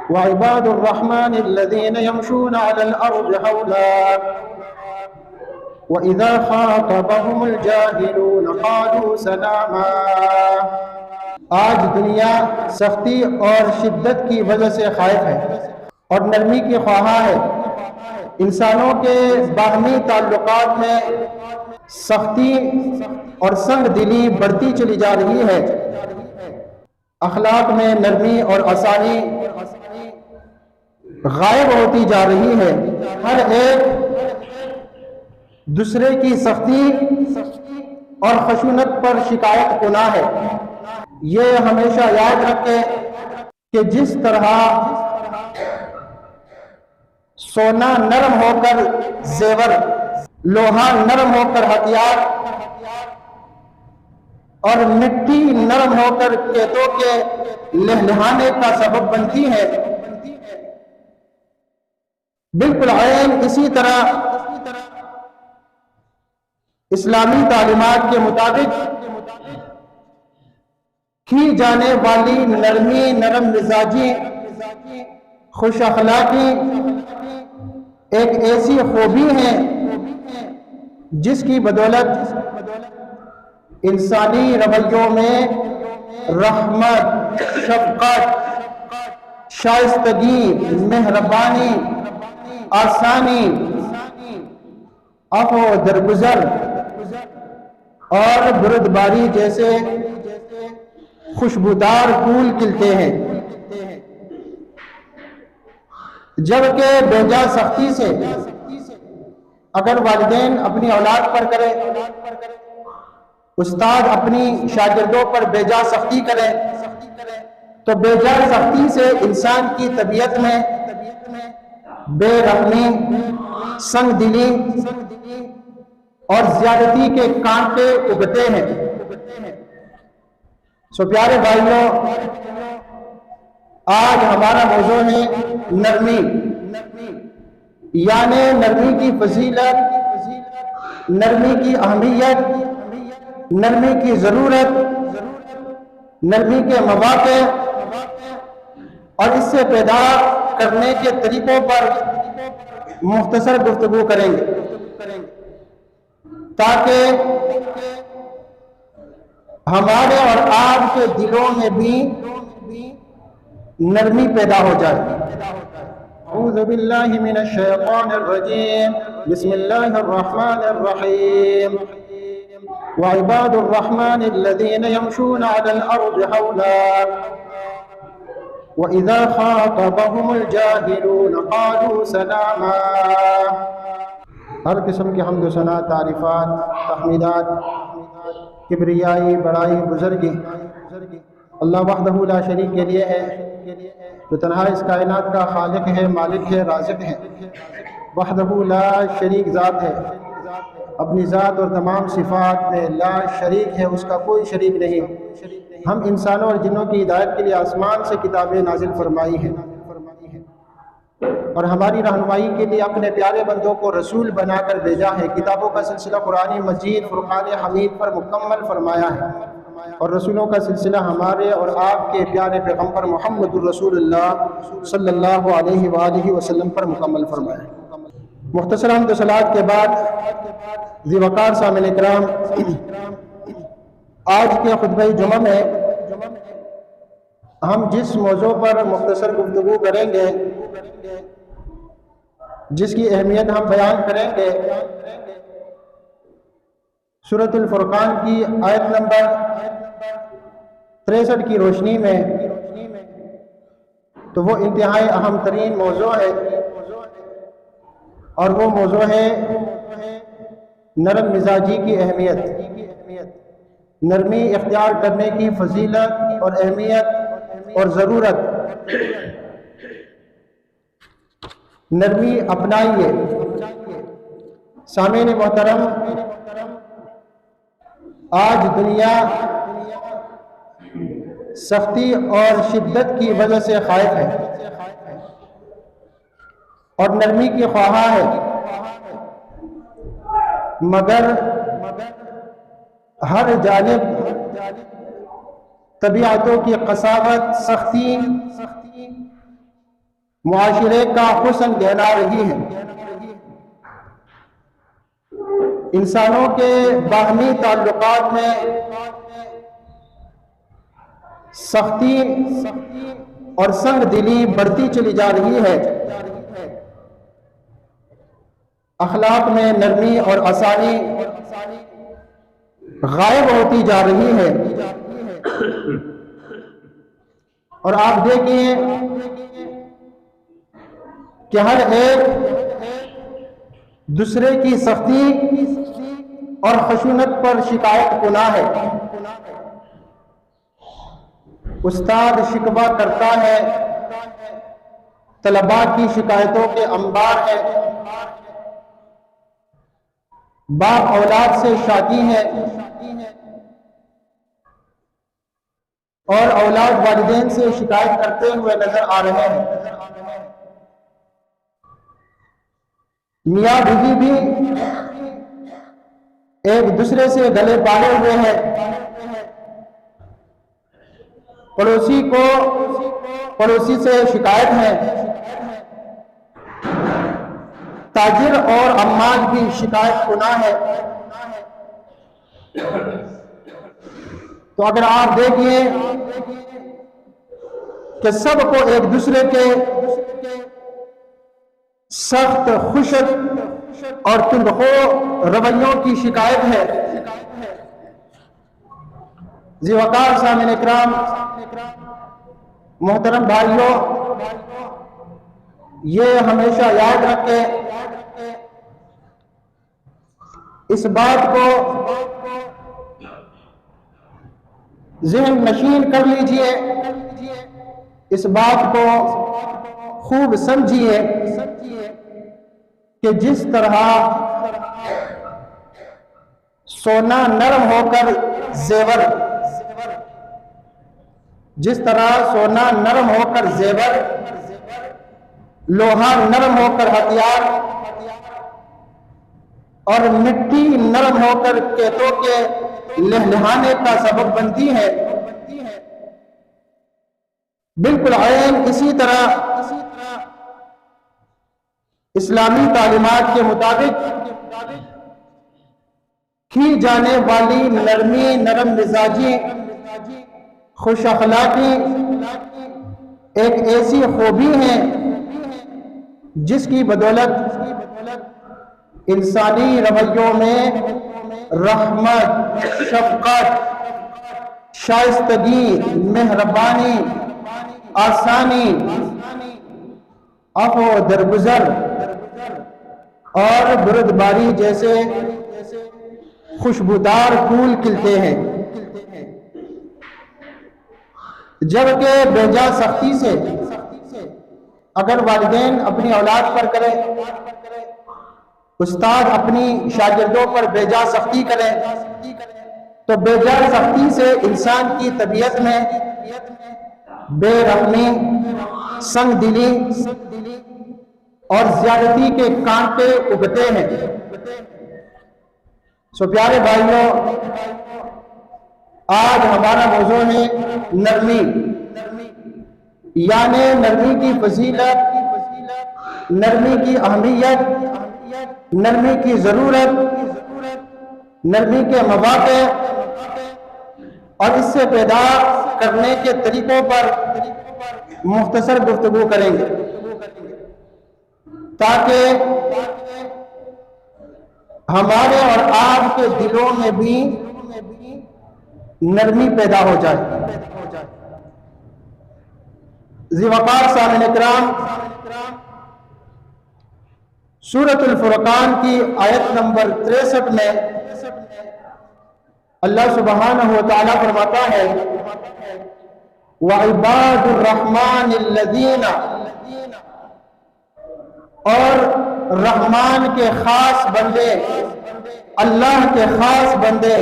وعباد الرحمن الذين يمشون على الأرض هونا وإذا خاطبهم الجاهلون قالوا سلاما۔ آج دنیا سختی اور شدت کی وجہ سے خائف ہے اور نرمی کی خواہاں ہے۔ انسانوں کے باہمی تعلقات میں سختی اور سنگ دلی بڑھتی چلی جا رہی ہے۔ اخلاق میں نرمی اور آسانی غائب ہوتی جا رہی ہے۔ ہر ایک دوسرے کی سختی اور خشونت پر شکایت کنا ہے۔ یہ ہمیشہ یاد رکھیں کہ جس طرح سونا نرم ہو کر زیور، لوہا نرم ہو کر ہتھیار اور مٹی نرم ہو کر کھیتوں کے لہلہانے کا سبب بنتی ہے، بالکل عین اسی طرح اسلامی تعلیمات کے مطابق کی جانے والی نرمی، نرم مزاجی، خوش اخلاقی ایک ایسی خوبی ہے جس کی بدولت انسانی رویوں میں رحمت، شفقت، شائستگی، مہربانی، آسانی، عفو، درگزر اور بردباری جیسے خوشبودار پھول کھلتے ہیں، جبکہ بیجا سختی سے اگر والدین اپنی اولاد پر کرے، استاد اپنی شاگردوں پر بیجا سختی کرے، تو بیجا سختی سے انسان کی طبیعت میں بے رحمی، سنگ دلی اور زیادتی کے کانٹے اگتے ہیں۔ سو پیارے بھائیوں، آج ہمارا موضوع ہے نرمی، یعنی نرمی کی فضیلت، نرمی کی اہمیت، نرمی کی ضرورت، نرمی کے مواقع اور اس سے پیدا کرنے کے طریقوں پر مختصر گفتگو کریں گے تاکہ ہمارے اور آپ کے دلوں میں بھی نرمی پیدا ہو جائے۔ اعوذ باللہ من الشیطان الرجیم، بسم اللہ الرحمن الرحیم۔ وعباد الرحمن الذین یمشون علی الارض ہونا وَإِذَا خَاطَبَهُمُ الْجَاهِلُونَ قَالُوا سَلَامًا۔ ہر قسم کی حمد و ثنا، تعریفات، تحمیدات، کبریائی، بڑائی، بزرگی اللہ وحدہ لا شریک کے لیے ہے، جو تنہا اس کائنات کا خالق ہے، مالک ہے، رازق ہے، وحدہ لا شریک ذات ہے، اپنی ذات اور تمام صفات میں لا شریک ہے، اس کا کوئی شریک نہیں۔ ہم انسانوں اور جنوں کی ہدایت کے لیے آسمان سے کتابیں نازل فرمائی ہیں اور ہماری رہنمائی کے لیے اپنے پیارے بندوں کو رسول بنا کر بھیجا ہے۔ کتابوں کا سلسلہ قرآن مجید فرقان حمید پر مکمل فرمایا ہے اور رسولوں کا سلسلہ ہمارے اور آپ کے پیارے پیغمبر محمد الرسول اللہ صلی اللہ علیہ وآلہ وسلم پر مکمل فرمایا ہے۔ مختصر حمد و صلوات کے بعد ذی وقار سامعین کرام، آج کے خطبہ جمعہ میں ہم جس موضوع پر مختصر گفتگو کریں گے، جس کی اہمیت ہم بیان کریں گے، سورۃ الفرقان کی آیت نمبر 63 کی روشنی میں، تو وہ انتہائی اہم ترین موضوع ہے اور وہ موضوع ہے نرم مزاجی کی اہمیت، نرمی اختیار کرنے کی فضیلت اور اہمیت اور ضرورت۔ نرمی اپنائیے۔ سامعین محترم، آج دنیا سختی اور شدت کی وجہ سے خائف ہے اور نرمی کی خواہاں ہے، مگر ہر جانب طبیعتوں کی قساوت، سختی معاشرے کا حسن گہلا رہی ہے۔ انسانوں کے باہمی تعلقات میں سختی اور سنگ دلی بڑھتی چلی جا رہی ہے۔ اخلاق میں نرمی اور آسانی غائب ہوتی جا رہی ہے۔ اور آپ دیکھیے کہ ہر ایک دوسرے کی سختی اور خشونت پر شکایت کناں ہے۔ استاد شکوہ کرتا ہے، طلباء کی شکایتوں کے انبار ہے، باپ اولاد سے شاکی ہے اور اولاد والدین سے شکایت کرتے ہوئے نظر آ رہے ہیں۔ میاں بیوی بھی ایک دوسرے سے گلے پالے ہوئے ہیں۔ پڑوسی کو پڑوسی سے شکایت ہے، تاجر اور عمال بھی شکایت کناں ہے۔ تو اگر آپ دیکھیں کہ سب کو ایک دوسرے کے سخت خشک اور تندخو رویوں کی شکایت ہے۔ ذی وقار سامعین اکرام، محترم بھائیوں، یہ ہمیشہ یاد رکھیں، اس بات کو ذہن نشین کر لیجئے، اس بات کو خوب سمجھیے کہ جس طرح سونا نرم ہو کر زیور، جس طرح سونا نرم ہو کر زیور، لوہا نرم ہو کر ہتھیار اور مٹی نرم ہو کر کیتوں کے لہلہانے کا سبب بنتی ہے، بالکل عین اسی طرح اسلامی تعلیمات کے مطابق کی جانے والی نرمی، نرم مزاجی، خوش اخلاقی ایک ایسی خوبی ہے جس کی بدولت انسانی رویوں میں رحمت، شفقت، شائستگی، مہربانی، آسانی، عفو، درگزر اور بردباری جیسے خوشبودار پھول کھلتے ہیں، جبکہ بیجا سختی سے اگر والدین اپنی اولاد پر کریں، استاد اپنی شاگردوں پر بیجا سختی کریں، تو بیجا سختی سے انسان کی طبیعت میں بے رحمی، سنگ دلی اور زیادتی کے کانٹے اگتے ہیں۔ سو پیارے بھائیوں، آج ہمارا موضوع ہے نرمی، یعنی نرمی کی فضیلت، نرمی کی اہمیت، نرمی کی ضرورت، نرمی کے مواقع اور اس سے پیدا کرنے کے طریقوں پر مختصر گفتگو کریں گے تاکہ ہمارے اور آپ کے دلوں میں بھی نرمی پیدا ہو جائے۔ ذی وقار سامعین اکرام، سورۃ الفرقان کی آیت نمبر 63 میں اللہ سبحانہ و تعالیٰ فرماتا ہے وَعِبَادُ الرَّحْمَنِ الَّذِينَ، اور رحمان کے خاص بندے، اللہ کے خاص بندے،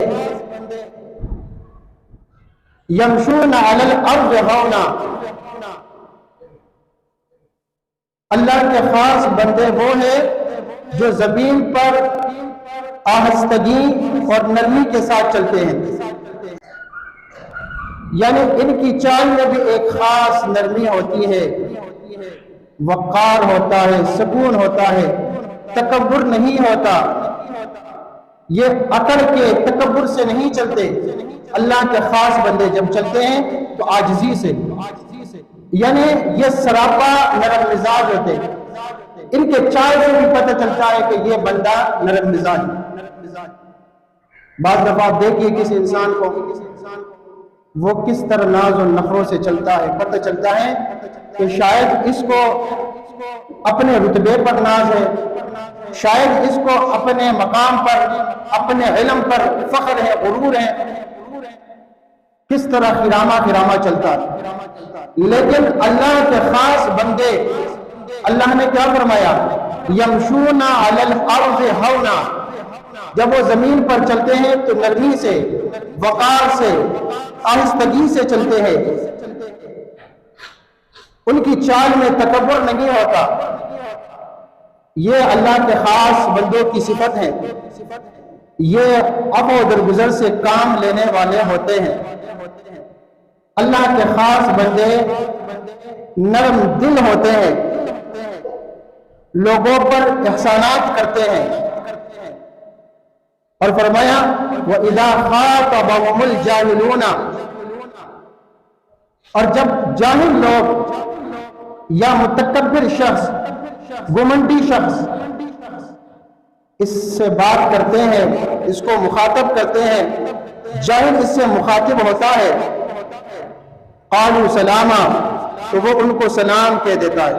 یمشون علی الارض ہونا، اللہ کے خاص بندے وہ ہیں جو زمین پر آہستگی اور نرمی کے ساتھ چلتے ہیں، یعنی ان کی چال میں بھی ایک خاص نرمی ہوتی ہے، وقار ہوتا ہے، سکون ہوتا ہے، تکبر نہیں ہوتا، یہ اکڑ کے تکبر سے نہیں چلتے۔ اللہ کے خاص بندے جب چلتے ہیں تو عاجزی سے، یعنی یہ سراپا نرم مزاج ہوتے ہیں۔ ان کے چال سے بھی پتہ چلتا ہے کہ یہ بندہ نرم مزاج ہے۔ بعض دفعہ آپ دیکھیے کسی انسان کو وہ کس طرح ناز و نخروں سے چلتا ہے، پتہ چلتا ہے کہ شاید اس کو اپنے رتبے پر ناز ہے، شاید اس کو اپنے مقام پر، اپنے علم پر فخر ہے، غرور ہے، کس طرح خرامہ چلتا ہے۔ لیکن اللہ کے خاص بندے، اللہ نے کیا فرمایا؟ یمشون علی الارض ہونا، جب وہ زمین پر چلتے ہیں تو نرمی سے، وقار سے، آہستگی سے چلتے ہیں، ان کی چال میں تکبر نہیں ہوتا۔ یہ اللہ کے خاص بندوں کی صفت ہے، یہ عفو و درگزر سے کام لینے والے ہوتے ہیں۔ اللہ کے خاص بندے نرم دل ہوتے ہیں، لوگوں پر احسانات کرتے ہیں، اور فرمایا وَإِذَا خَاطَبَهُمُ الْجَاهِلُونَ، اور جب جاہل لوگ یا متکبر شخص، گھمنڈی شخص اس سے بات کرتے ہیں، اس کو مخاطب کرتے ہیں، جاہل اس سے مخاطب ہوتا ہے، قالوا سلاما، تو وہ ان کو سلام کہہ دیتا ہے۔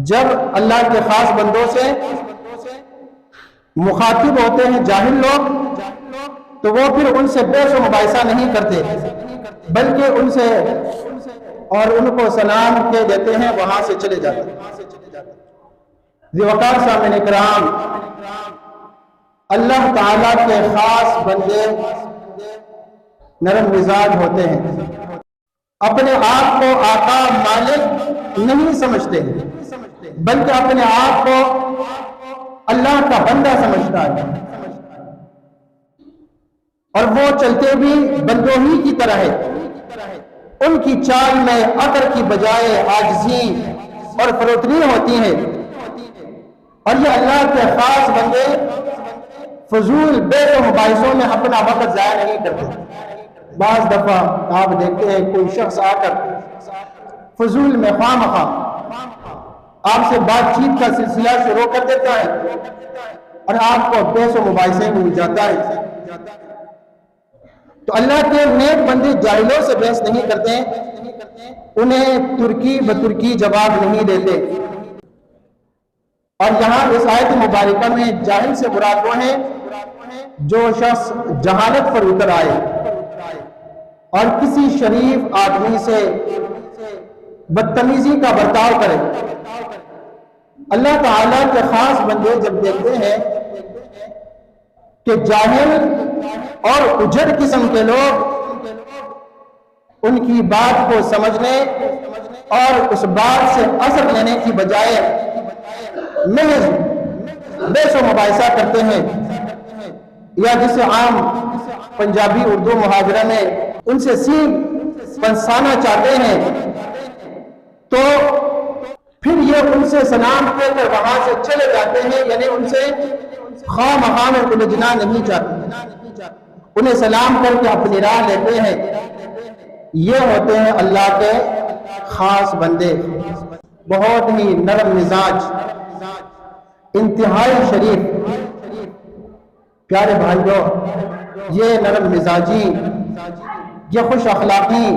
جب اللہ کے خاص بندوں سے مخاطب ہوتے ہیں جاہل لوگ تو وہ پھر ان سے بحث و مباحثہ نہیں کرتے، بلکہ ان سے اور ان کو سلام کہہ دیتے ہیں، وہاں سے چلے جاتے ہیں۔ ذی وقار سامعین اکرام، اللہ تعالیٰ کے خاص بندے نرم مزاج ہوتے ہیں، اپنے آپ کو آقا مالک نہیں سمجھتے، بلکہ اپنے آپ کو اللہ کا بندہ سمجھتا ہے، اور وہ چلتے بھی بندوں ہی کی طرح ہے۔ ان کی چال میں اکڑ کی بجائے عاجزی اور فروتنی ہوتی ہے، اور یہ اللہ کے خاص بندے فضول بحث و مباحثوں میں اپنا وقت ضائع نہیں کرتے۔ بعض دفعہ آپ دیکھتے ہیں کوئی شخص آ کر فضول میں خواہ مخواہ آپ سے بات چیت کا سلسلہ شروع کر دیتا ہے، اور آپ کو بحث و مباحثے میں جاتا ہے۔ تو اللہ کے نیک بندے جاہلوں سے بحث نہیں کرتے، انہیں ترکی بترکی جواب نہیں دیتے۔ اور یہاں اس آیت مبارکہ میں جاہل سے مراد وہ ہیں جو شخص جہالت پر اتر آئے اور کسی شریف آدمی سے بدتمیزی کا برتاؤ کرے۔ اللہ تعالیٰ کے خاص بندے جب دیکھتے ہیں کہ جاہل اور اجڑ قسم کے لوگ ان کی بات کو سمجھنے اور اس بات سے اثر لینے کی بجائے محض بحث و مباحثہ کرتے ہیں، یا جسے عام پنجابی اردو محاورہ میں ان سے سینگ پنسانا چاہتے ہیں، تو پھر یہ ان سے سلام کہہ کر وہاں سے چلے جاتے ہیں، یعنی ان سے خواہ مخواہ میں الجھنا نہیں چاہتے، انہیں سلام کر کے اپنی راہ لیتے ہیں۔ یہ ہوتے ہیں اللہ کے خاص بندے، بہت ہی نرم مزاج، انتہائی شریف۔ پیارے بھائیوں، یہ نرم مزاجی، یہ خوش اخلاقی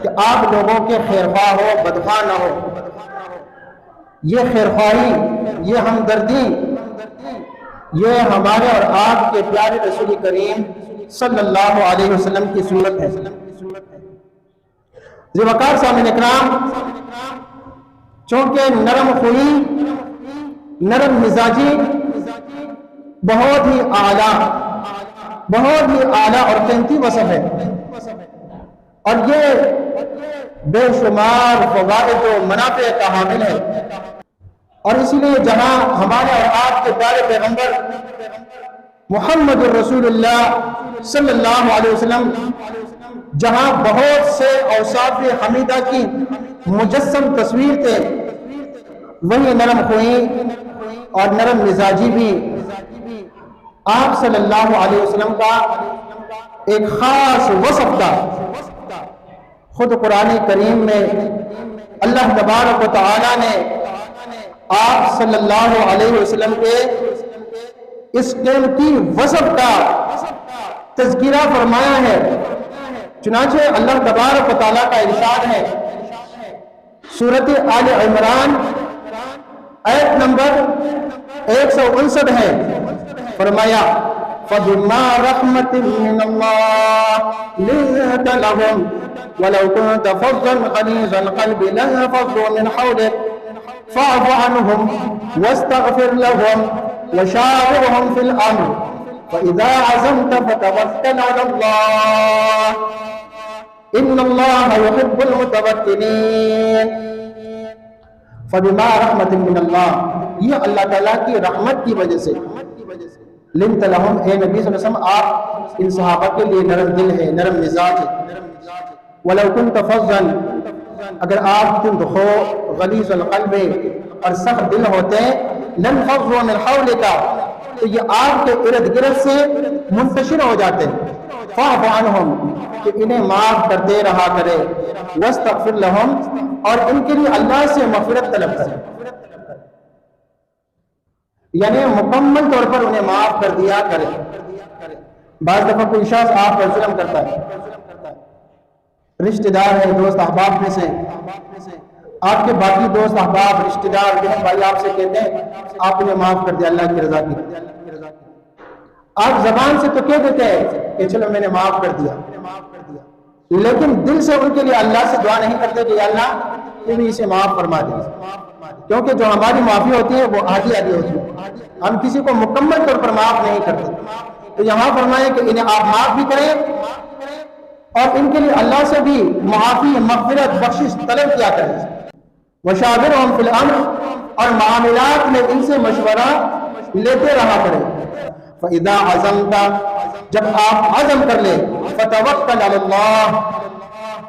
کہ آپ لوگوں کے خیرخواہ ہو، بدخواہ نہ ہو، یہ خیرخواہی، یہ ہمدردی، یہ ہمارے اور آپ کے پیارے رسول کریم صلی اللہ علیہ وسلم کی صورت ہے۔ ذی وقار سامعین اکرام، چونکہ نرم خوئی، نرم مزاجی بہت ہی اعلیٰ اور قیمتی وصف ہے، اور یہ بے شمار فوائد و منافع کا حامل ہے۔ اور اسی لیے جہاں ہمارے اور آپ کے پیارے پیغمبر محمد الرسول اللہ صلی اللہ علیہ وسلم جہاں بہت سے اوصاف حمیدہ کی مجسم تصویر تھے، وہی نرم خوئی اور نرم مزاجی بھی آپ صلی اللہ علیہ وسلم کا ایک خاص وصف تھا۔ خود قرآن کریم میں اللہ تبارک و تعالی نے آپ صلی اللہ علیہ وسلم کے اس قیمتی وصف کا تذکرہ فرمایا ہے۔ چنانچہ اللہ تبارک و تعالیٰ کا ارشاد ہے سورۃ آل عمران آیت نمبر 159 ہے، فرمایا فَبِمَا رَحْمَةٍ مِّنَ اللَّهِ لِنتَ لَهُمْ وَلَوْ كُنتَ فَظًّا غَلِيظَ الْقَلْبِ لَانفَضُّوا مِنْ حَوْلِكَ فَاعْفُ عَنْهُمْ وَاسْتَغْفِرْ لَهُمْ وَشَاوِرْهُمْ فِي الْأَمْرِ فَإِذَا عَزَمْتَ فَتَوَكَّلْ عَلَى اللَّهِ إِنَّ اللَّهَ يُحِبُّ الْمُتَوَكِّلِينَ۔ فَبِمَا رَحْمَةٍ مِّنَ اللَّهِ، یہ اللہ تعالیٰ کی رحمت کی وجہ سے، لنت لہم، اے نبی صلی اللہ علیہ وسلم آپ ان صحابہ کے لیے نرم دل ہے، نرم مزاج ہے۔ وَلَوْ كُنْتَ فَظًّا، اگر آپ تند ہو، غلیظ القلب اور سخت دل ہوتے، لَانفَضُّوا مِنْ حَوْلِكَ، تو یہ آپ کے ارد گرد سے منتشر ہو جاتے۔ فَاعْفُ عَنْهُمْ، کہ انہیں معاف کرتے رہا کرے، وَاسْتَغْفِرْ لَهُمْ، اور ان کے لیے اللہ سے مغفرت طلب کرے، یعنی مکمل طور پر انہیں معاف کر دیا کرے۔ بعض دفعہ کوئی شخص آپ پر ظلم کرتا ہے، رشتہ دار ہے، دوست احباب میں سے، آپ کے باقی دوست احباب رشتہ دار بہن بھائی آپ سے کہتے ہیں آپ انہیں معاف کر دیا اللہ کی رضا کی، آپ زبان سے تو کہہ دیتے ہیں کہ چلو میں نے معاف کر دیا، لیکن دل سے ان کے لیے اللہ سے دعا نہیں کرتے کہ یا اللہ تو بھی اسے معاف فرما دے، کیونکہ جو ہماری معافی ہوتی ہے وہ آدھی آدھی ہوتی ہے، ہم کسی کو مکمل طور پر معاف نہیں کرتے۔ تو یہاں فرمائے کہ انہیں آپ معاف بھی کریں اور ان کے لیے اللہ سے بھی معافی، مغفرت، بخشش طلب کیا کریں۔ وَشَاوِرْهُمْ فِي الْأَمْرِ، اور معاملات میں ان سے مشورہ لیتے رہا کریں۔ فَإِذَا عَزَمْتَ، جب آپ عزم کر لیں، فَتَوَكَّلْ عَلَى اللَّهِ،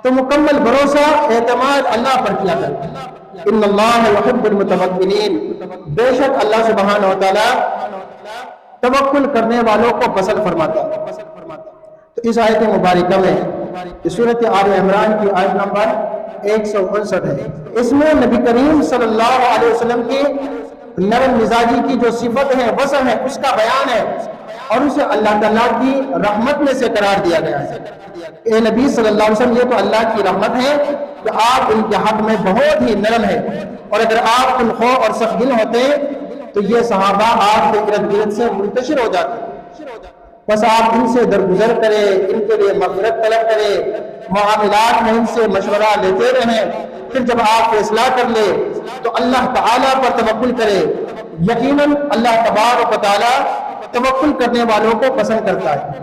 تو مکمل بھروسہ اعتماد اللہ پر کیا کریں۔ ان اللہ یحب المتوکلین، بے شک اللہ سبحانہ و تعالی توکل کرنے والوں کو پسند فرماتا ہے۔ تو اس آیت مبارکہ میں سورۃ آل عمران کی آیت نمبر 159 ہے، اس میں نبی کریم صلی اللہ علیہ وسلم کی نرم مزاجی کی جو صفت ہے، وصف ہے، اس کا بیان ہے، اور اسے اللہ تعالیٰ کی رحمت میں سے قرار دیا گیا ہے۔ اے نبی صلی اللہ علیہ وسلم، یہ تو اللہ کی رحمت ہے کہ آپ ان کے حق میں بہت ہی نرم ہے، اور اگر آپ تنخواہ اور سخت دل ہوتے تو یہ صحابہ آپ کے ارد گرد سے منتشر ہو جاتے۔ بس آپ ان سے درگزر کرے، ان کے لیے مغفرت طلب کرے، معاملات میں ان سے مشورہ لیتے رہیں، پھر جب آپ فیصلہ کر لے تو اللہ تعالیٰ پر توکل کرے، یقیناً اللہ تبارک و تعالیٰ توکل کرنے والوں کو پسند کرتا ہے۔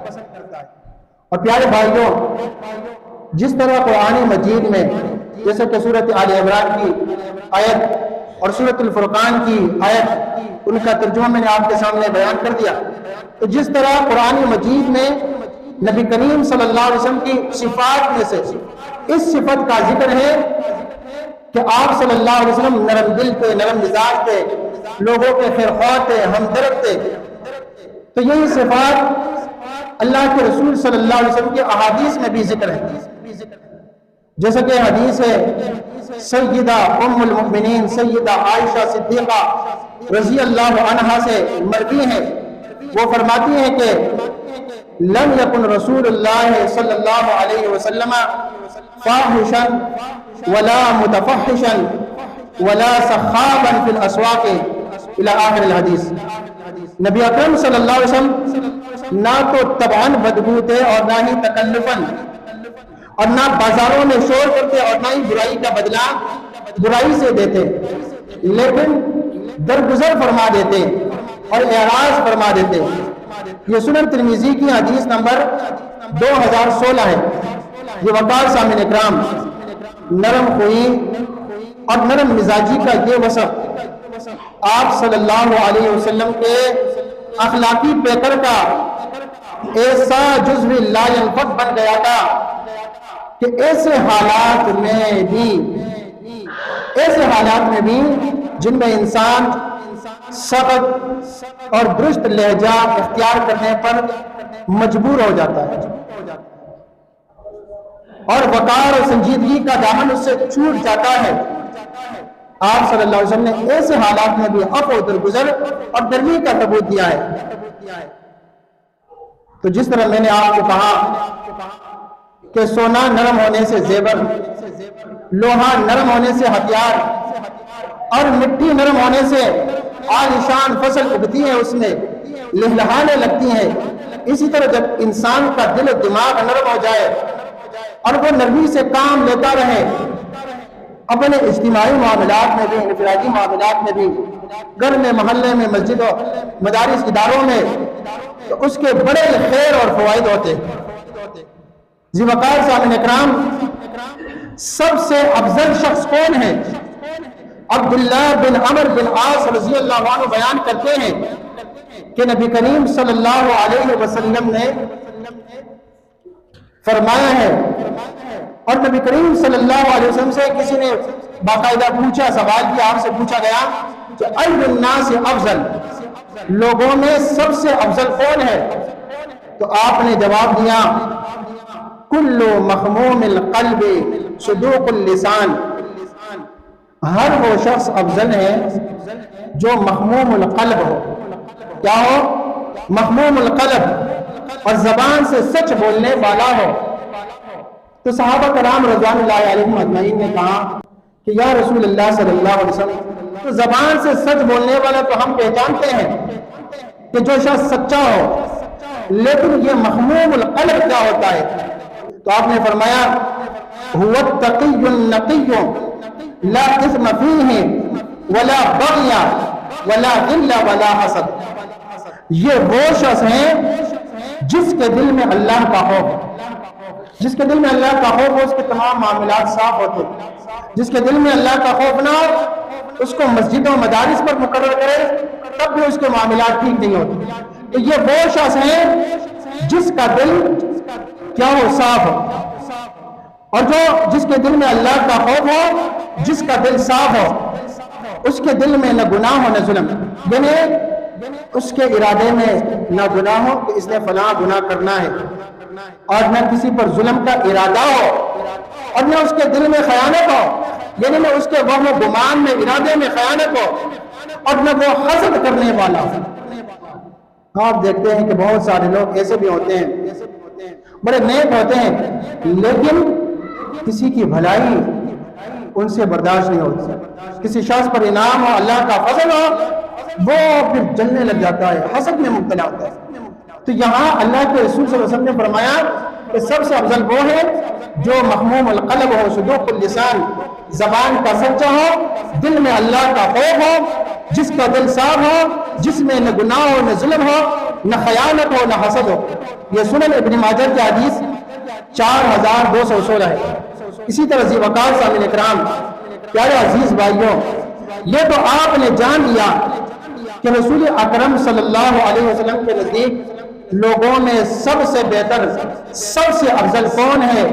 اور پیارے بھائیوں، جس طرح قرآن مجید میں جیسے کہ سورۃ آل عمران کی آیت اور سورۃ الفرقان کی آیت، ان کا ترجمہ میں نے آپ کے سامنے بیان کر دیا، تو جس طرح قرآن مجید میں نبی کریم صلی اللہ علیہ وسلم کی صفات میں سے اس صفت کا ذکر ہے کہ آپ صلی اللہ علیہ وسلم نرم دل تھے، نرم مزاج تھے، لوگوں کے خیرخواہ تھے، ہمدرد تھے، تو یہی صفات اللہ کے رسول صلی اللہ علیہ وسلم کے احادیث میں بھی ذکر ہے۔ جیسا کہ حدیث ہے سیدہ ام المؤمنین سیدہ عائشہ صدیقہ رضی اللہ عنہا سے مروی ہے، وہ فرماتی ہیں کہ لم یکن رسول اللہ صلی اللہ علیہ وسلم فاحشا ولا متفحشا ولا سخابا فی الاسواق الى آخر الحدیث۔ نبی اکرم صلی اللہ علیہ وسلم نہ تو طبعاً بدبو تھے اور نہ ہی تکلفاً، اور نہ بازاروں میں شور کرتے اور نہ ہی برائی کا بدلہ برائی سے دیتے، لیکن درگزر فرما دیتے اور اعراض فرما دیتے۔ یہ سنن ترمذی کی حدیث نمبر 2016 ہے۔ یہ وقار سامعین اکرام، نرم خوئی اور نرم مزاجی کا یہ وصف آپ صلی اللہ علیہ وسلم کے اخلاقی پیکر کا ایسا جزو لا ينفك بن گیا تھا کہ ایسے حالات میں بھی ایسے حالات میں بھی جن میں انسان سخت اور درست لہجہ اختیار کرنے پر مجبور ہو جاتا ہے اور وقار اور سنجیدگی کا دامن اس سے چھوٹ جاتا ہے، آپ صلی اللہ علیہ وسلم نے ایسے حالات میں بھی عفو و درگزر اور نرمی کا ثبوت دیا ہے۔ تو جس طرح میں نے آپ کو کہا کہ سونا نرم ہونے سے زیور، لوہا نرم ہونے سے ہتھیار اور مٹی نرم ہونے سے عالیشان فصل اگتی ہے، اس میں لہلہانے لگتی ہیں، اسی طرح جب انسان کا دل و دماغ نرم ہو جائے اور وہ نرمی سے کام لیتا رہے، اپنے اجتماعی معاملات میں بھی، انفرادی معاملات میں بھی، گھر میں، محلے میں، مسجدوں، مدارس، اداروں میں، تو اس کے بڑے خیر اور فوائد ہوتے۔ ذی وقار سامعین اکرام، سب سے افضل شخص کون ہے؟ عبداللہ بن عمر بن عاص رضی اللہ عنہ بیان کرتے ہیں کہ نبی کریم صلی اللہ علیہ وسلم نے فرمایا ہے، اور نبی کریم صلی اللہ علیہ وسلم سے کسی نے باقاعدہ پوچھا، سوال کیا، آپ سے پوچھا گیا کہ ای الناس افضل، لوگوں میں سب سے افضل کون ہے؟ تو آپ نے جواب دیا، کل مخموم القلب صدوق اللسان، ہر وہ شخص افضل ہے جو مخموم القلب ہو۔ کیا ہو؟ مخموم القلب، اور زبان سے سچ بولنے والا ہو۔ تو صحابہ کرام رضوان اللہ علیہم اجمعین نے کہا کہ یا رسول اللہ صلی اللہ علیہ وسلم، تو زبان سے سچ بولنے والا تو ہم پہچانتے ہیں کہ جو شخص سچا ہو، لیکن یہ مخموم القلب کیا ہوتا ہے؟ تو آپ نے فرمایا، هو التقی النقی لا اثم فیہ ولا بغی ولا غل ولا حسد، یہ وہ شخص ہیں جس کے دل میں اللہ کا خوف ہے، جس کے دل میں اللہ کا خوف ہو، اس کے تمام معاملات صاف ہوتے۔ جس کے دل میں اللہ کا خوف نہ ہو، اس کو مسجدوں مدارس پر مقرر کرے تب بھی اس کے معاملات ٹھیک نہیں ہوتے۔ تو یہ وہ شخص ہیں جس کا دل کیا ہو؟ صاف ہو، اور جس کے دل میں اللہ کا خوف ہو، جس کا دل صاف ہو، اس کے دل میں نہ گناہ ہو نہ ظلم، یعنی اس کے ارادے میں نہ گناہ ہو کہ اس نے فلاں گناہ کرنا ہے، اور نہ کسی پر ظلم کا ارادہ ہو، اور نہ اس کے دل میں خیانت ہو، یعنی نہ اس کے وہم و گمان میں، ارادے میں خیانت ہو، اور نہ وہ حسد کرنے والا ہو۔ آپ دیکھتے ہیں کہ بہت سارے لوگ ایسے بھی ہوتے ہیں، بڑے نیک ہوتے ہیں، لیکن کسی کی بھلائی ان سے برداشت نہیں ہوتی۔ کسی شخص پر انعام ہو، اللہ کا فضل ہو، وہ پھر جلنے لگ جاتا ہے، حسد میں مبتلا ہوتا ہے۔ تو یہاں اللہ کے رسول صلی اللہ علیہ وسلم نے فرمایا کہ سب سے افضل وہ ہے جو مخموم القلب ہو، صدوق اللسان، زبان کا سچا ہو، دل میں اللہ کا خوف ہو، جس کا دل صاف ہو، جس میں نہ گناہ ہو نہ ظلم ہو، نہ خیانت ہو نہ حسد ہو۔ یہ سنن ابن ماجہ کی حدیث 4216 ہے۔ اسی طرح ذی وقار سامعین اکرام، پیارے عزیز بھائیوں، یہ تو آپ نے جان لیا کہ رسول اکرم صلی اللہ علیہ وسلم کے نزدیک لوگوں میں سب سے بہتر، سب سے افضل کون ہے؟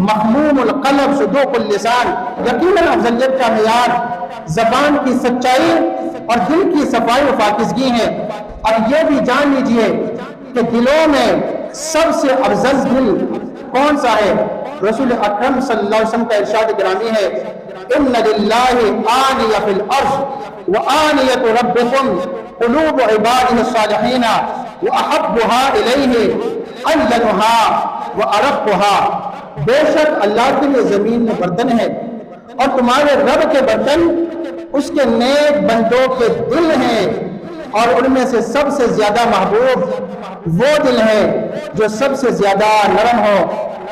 مخموم القلب صدوق اللسان۔ یقیناً افضلیت کا معیار زبان کی سچائی اور دل کی صفائی و پاکیزگی ہے۔ اور یہ بھی جان لیجئے کہ دلوں میں سب سے افضل دل کون سا ہے؟ رسول اکرم صلی اللہ علیہ وسلم کا ارشاد گرامی ہے، ان للہ آنیہ فی الارض وآنیۃ ربکم قلوب عبادہ الصالحین واحبها الیہ انلنها وارقها۔ بے شک اللہ کے لیے زمین میں برتن ہے، اور تمہارے رب کے برتن اس کے نیک بندوں کے دل ہیں، اور ان میں سے سب سے زیادہ محبوب وہ دل ہے جو سب سے زیادہ نرم ہو،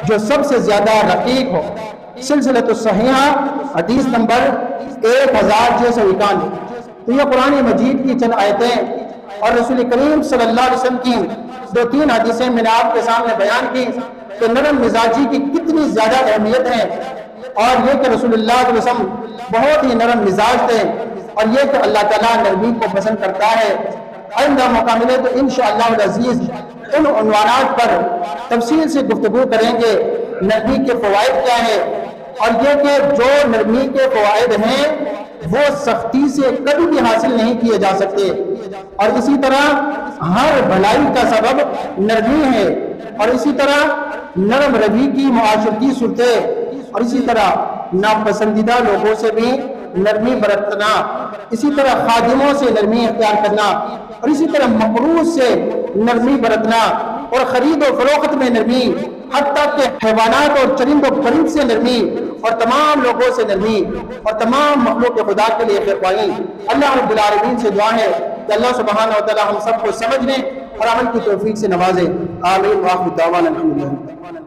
جو سب سے زیادہ رقیق ہو۔ سلسلۃ الصحیحہ حدیث نمبر 1691۔ تو یہ قرآن مجید کی چند آیتیں اور رسول کریم صلی اللہ علیہ وسلم کی 2-3 حدیثیں میں نے آپ کے سامنے بیان کی کہ نرم مزاجی کی کتنی زیادہ اہمیت ہے، اور یہ کہ رسول اللہ صلی اللہ علیہ وسلم بہت ہی نرم مزاج تھے، اور یہ کہ اللہ تعالیٰ نرمی کو پسند کرتا ہے۔ آئندہ موقع ملے تو انشاءاللہ العزیز ان عنوانات پر تفصیل سے گفتگو کریں گے۔ نرمی کے فوائد کیا ہے، اور یہ کہ جو نرمی کے فوائد ہیں وہ سختی سے کبھی بھی حاصل نہیں کیے جا سکتے، اور اسی طرح ہر بھلائی کا سبب نرمی ہے، اور اسی طرح نرم روی کی معاشرتی صورتیں، اور اسی طرح ناپسندیدہ لوگوں سے بھی نرمی برتنا، اسی طرح خادموں سے نرمی اختیار کرنا، اور اسی طرح مقروض سے نرمی برتنا، اور خرید و فروخت میں نرمی، حتیٰ کہ حیوانات اور چرند و پرند سے نرمی، اور تمام لوگوں سے نرمی، اور تمام مخلوق خدا کے لیے خیرخواہی۔ اللہ رب العالمین سے دعا ہے کہ اللہ سبحانہ و تعالی ہم سب کو سمجھنے اور عمل کی توفیق سے نوازے۔ آمین۔ وآخر دعوانا الحمدللہ۔